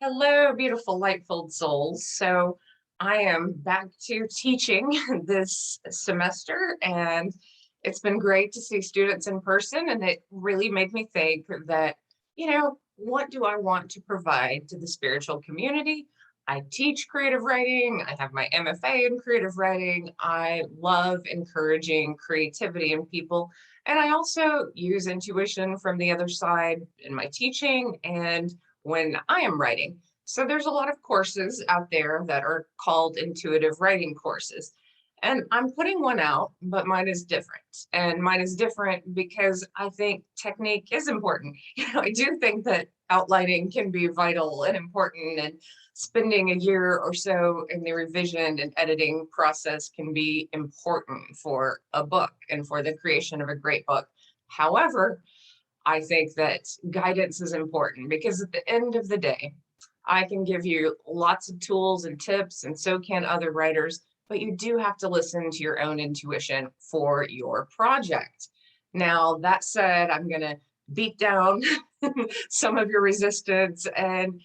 Hello, beautiful light-filled souls. So I am back to teaching this semester, and it's been great to see students in person. And it really made me think that, what do I want to provide to the spiritual community? I teach creative writing. I have my MFA in creative writing. I love encouraging creativity in people. And I also use intuition from the other side in my teaching and when I am writing. So there's a lot of courses out there that are called intuitive writing courses. And I'm putting one out, but mine is different. And mine is different because I think technique is important. I do think that outlining can be vital and important, and spending a year or so in the revision and editing process can be important for a book and for the creation of a great book. However, I think that guidance is important because at the end of the day, I can give you lots of tools and tips, and so can other writers, but you do have to listen to your own intuition for your project. Now, that said, I'm going to beat down some of your resistance and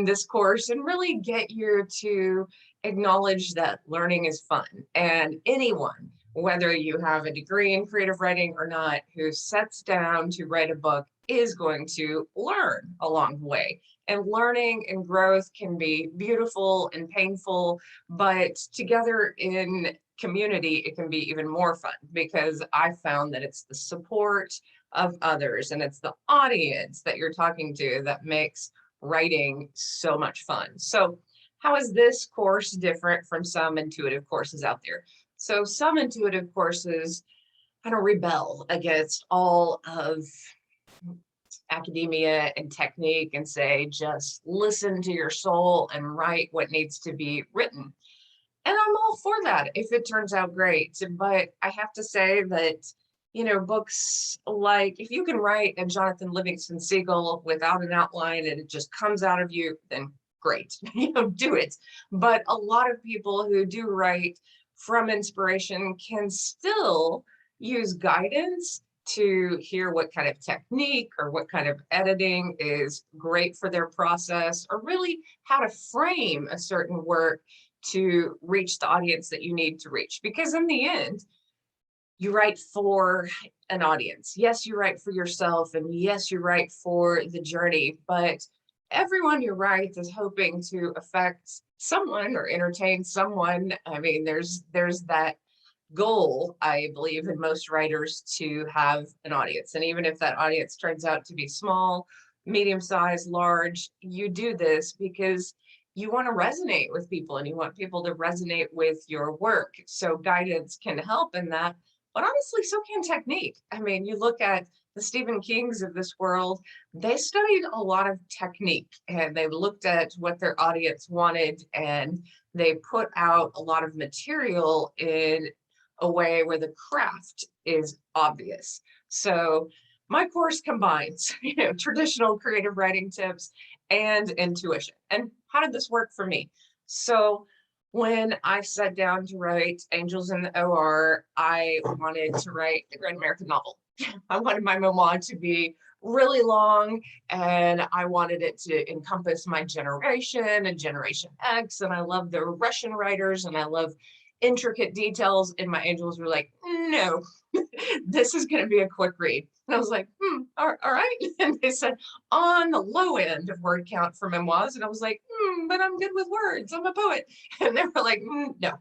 this course and really get you to acknowledge that learning is fun. And anyone, whether you have a degree in creative writing or not, who sets down to write a book is going to learn along the way. And learning and growth can be beautiful and painful, but together in community, it can be even more fun because I found that it's the support of others and it's the audience that you're talking to that makes writing so much fun. So how is this course different from some intuitive courses out there? So some intuitive courses kind of rebel against all of academia and technique and say, just listen to your soul and write what needs to be written. And I'm all for that if it turns out great. But I have to say that, books like if you can write a Jonathan Livingston Seagull without an outline and it just comes out of you, then great, do it. But a lot of people who do write from inspiration can still use guidance to hear what kind of technique or what kind of editing is great for their process, or really how to frame a certain work to reach the audience that you need to reach. Because in the end, you write for an audience. Yes, you write for yourself, and yes, you write for the journey, but everyone you write is hoping to affect someone or entertain someone. I mean, there's that goal, I believe, in most writers to have an audience. And even if that audience turns out to be small, medium-sized, large, you do this because you want to resonate with people and you want people to resonate with your work. So guidance can help in that, but honestly, so can technique. I mean, you look at the Stephen Kings of this world, they studied a lot of technique and they looked at what their audience wanted, and they put out a lot of material in a way where the craft is obvious. So my course combines, traditional creative writing tips and intuition. And how did this work for me? So when I sat down to write Angels in the OR, I wanted to write a great American novel. I wanted my memoir to be really long, and I wanted it to encompass my generation and Generation X. And I love the Russian writers, and I love intricate details. And my angels were like, no, this is going to be a quick read. And I was like, all right. And they said, on the low end of word count for memoirs. And I was like, but I'm good with words. I'm a poet. And they were like, no,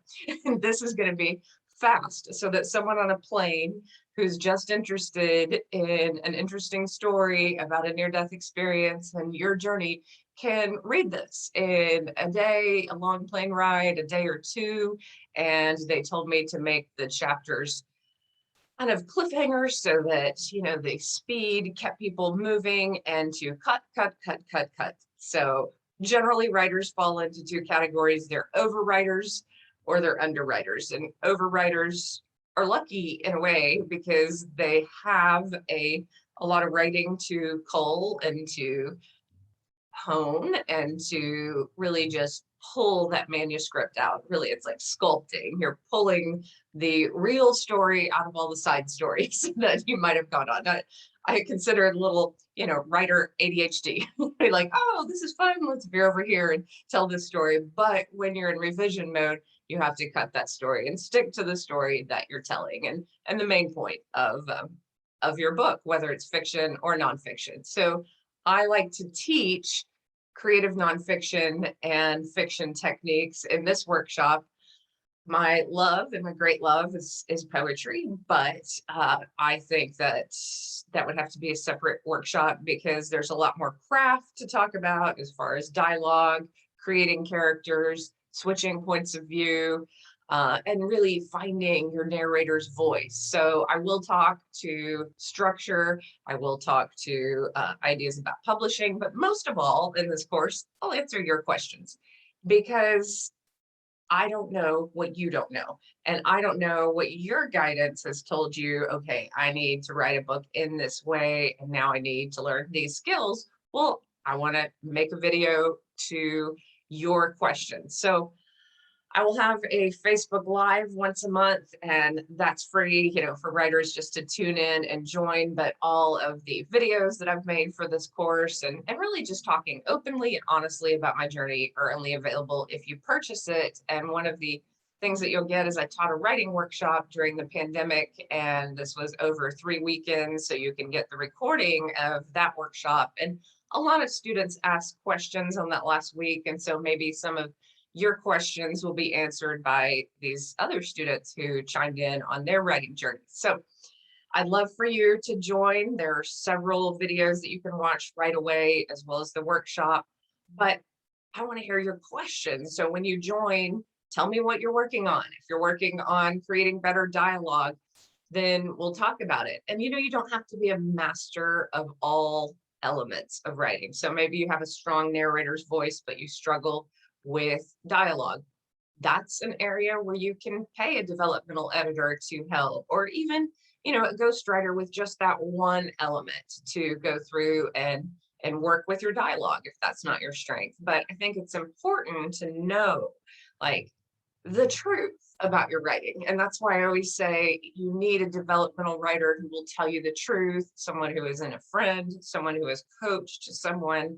this is going to be fast, so that someone on a plane who's just interested in an interesting story about a near-death experience and your journey can read this in a day, a long plane ride, a day or two. And they told me to make the chapters kind of cliffhangers so that, the speed kept people moving, and to cut. So generally writers fall into two categories. They're overwriters or they're underwriters. And overwriters are lucky in a way because they have a lot of writing to cull and to hone and to really just pull that manuscript out. Really, it's like sculpting. You're pulling the real story out of all the side stories that you might have gone on. I consider it a little, writer ADHD. Like, oh, this is fun. Let's veer over here and tell this story. But when you're in revision mode, you have to cut that story and stick to the story that you're telling and the main point of your book, whether it's fiction or nonfiction. So I like to teach creative nonfiction and fiction techniques in this workshop. My love and my great love is poetry, but I think that would have to be a separate workshop because there's a lot more craft to talk about as far as dialogue, creating characters, switching points of view, and really finding your narrator's voice. So I will talk to structure, I will talk to ideas about publishing, but most of all in this course, I'll answer your questions because I don't know what you don't know. And I don't know what your guidance has told you. Okay, I need to write a book in this way. And now I need to learn these skills. Well, I want to make a video to your questions. So I will have a Facebook Live once a month, and that's free, for writers just to tune in and join. But all of the videos that I've made for this course and really just talking openly and honestly about my journey are only available if you purchase it. And one of the things that you'll get is I taught a writing workshop during the pandemic, and this was over 3 weekends. So you can get the recording of that workshop. And a lot of students asked questions on that last week. And so maybe some of your questions will be answered by these other students who chimed in on their writing journey. So I'd love for you to join. There are several videos that you can watch right away, as well as the workshop. But I want to hear your questions. So when you join, tell me what you're working on. If you're working on creating better dialogue, then we'll talk about it. And you don't have to be a master of all elements of writing. So maybe you have a strong narrator's voice, but you struggle with dialogue. That's an area where you can pay a developmental editor to help, or even, a ghostwriter with just that one element to go through and work with your dialogue if that's not your strength. But I think it's important to know, like, the truth about your writing. And that's why I always say you need a developmental writer who will tell you the truth, someone who isn't a friend, someone who has coached someone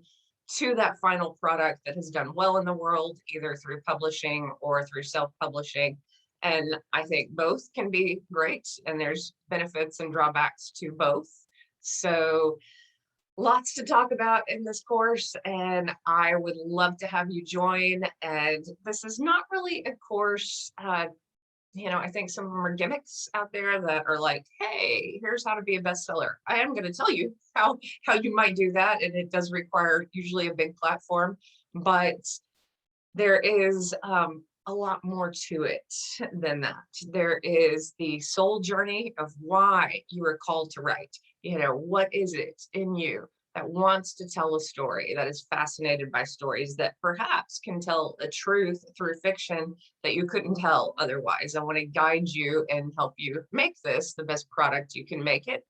to that final product that has done well in the world, either through publishing or through self-publishing. And I think both can be great, and there's benefits and drawbacks to both. So lots to talk about in this course, and I would love to have you join. And this is not really a course, I think some of them are gimmicks out there that are like, hey, here's how to be a bestseller. I am going to tell you how you might do that. And it does require usually a big platform, but there is a lot more to it than that. There is the soul journey of why you are called to write. What is it in you that wants to tell a story, that is fascinated by stories, that perhaps can tell a truth through fiction that you couldn't tell otherwise. I want to guide you and help you make this the best product you can make it.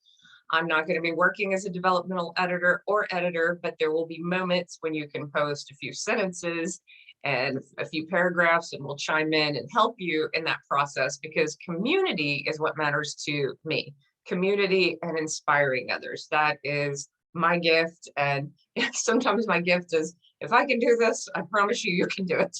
I'm not going to be working as a developmental editor, but there will be moments when you can post a few sentences and a few paragraphs, and we'll chime in and help you in that process, because community is what matters to me. Community and inspiring others. That is my gift. And sometimes my gift is, if I can do this, I promise you can do it,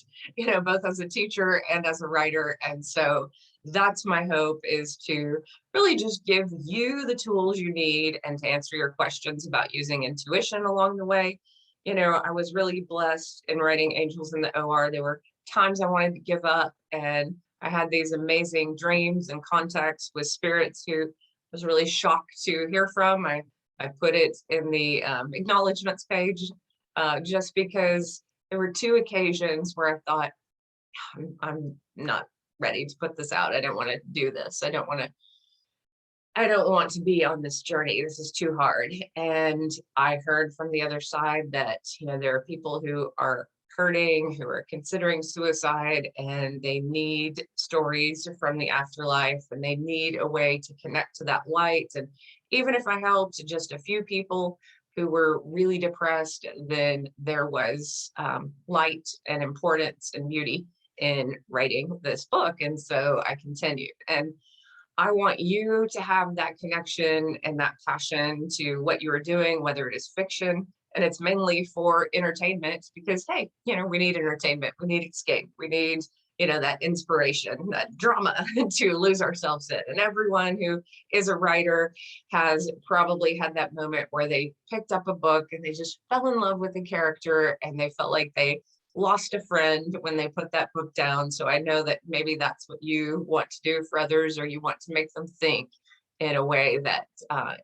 both as a teacher and as a writer. And so that's my hope, is to really just give you the tools you need and to answer your questions about using intuition along the way. I was really blessed in writing Angels in the OR. There were times I wanted to give up, and I had these amazing dreams and contacts with spirits who I was really shocked to hear from. I put it in the acknowledgements page just because there were 2 occasions where I thought, I'm not ready to put this out. I don't want to do this. I don't want to be on this journey. This is too hard. And I heard from the other side that, there are people who are hurting, who are considering suicide, and they need stories from the afterlife, and they need a way to connect to that light. And even if I helped just a few people, who were really depressed, then there was light and importance and beauty in writing this book. And so I continued. And I want you to have that connection and that passion to what you are doing, whether it is fiction, and it's mainly for entertainment because, hey, we need entertainment, we need escape, we need, that inspiration, that drama to lose ourselves in. And everyone who is a writer has probably had that moment where they picked up a book and they just fell in love with the character and they felt like they lost a friend when they put that book down. So I know that maybe that's what you want to do for others, or you want to make them think in a way that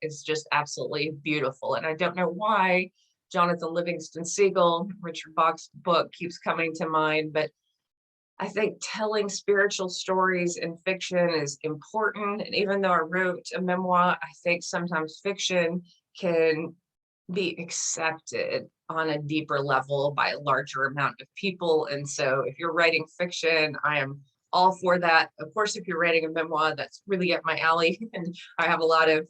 is just absolutely beautiful. And I don't know why Jonathan Livingston Seagull, Richard Bach's book keeps coming to mind, but I think telling spiritual stories in fiction is important. And even though I wrote a memoir, I think sometimes fiction can be accepted on a deeper level by a larger amount of people. And so if you're writing fiction, I am all for that. Of course, if you're writing a memoir, that's really up my alley. And I have a lot of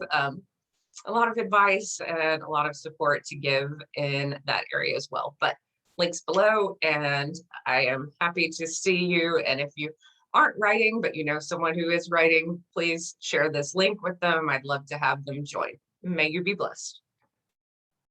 advice and a lot of support to give in that area as well. But links below, and I am happy to see you. And if you aren't writing, but you know someone who is writing, please share this link with them. I'd love to have them join. May you be blessed.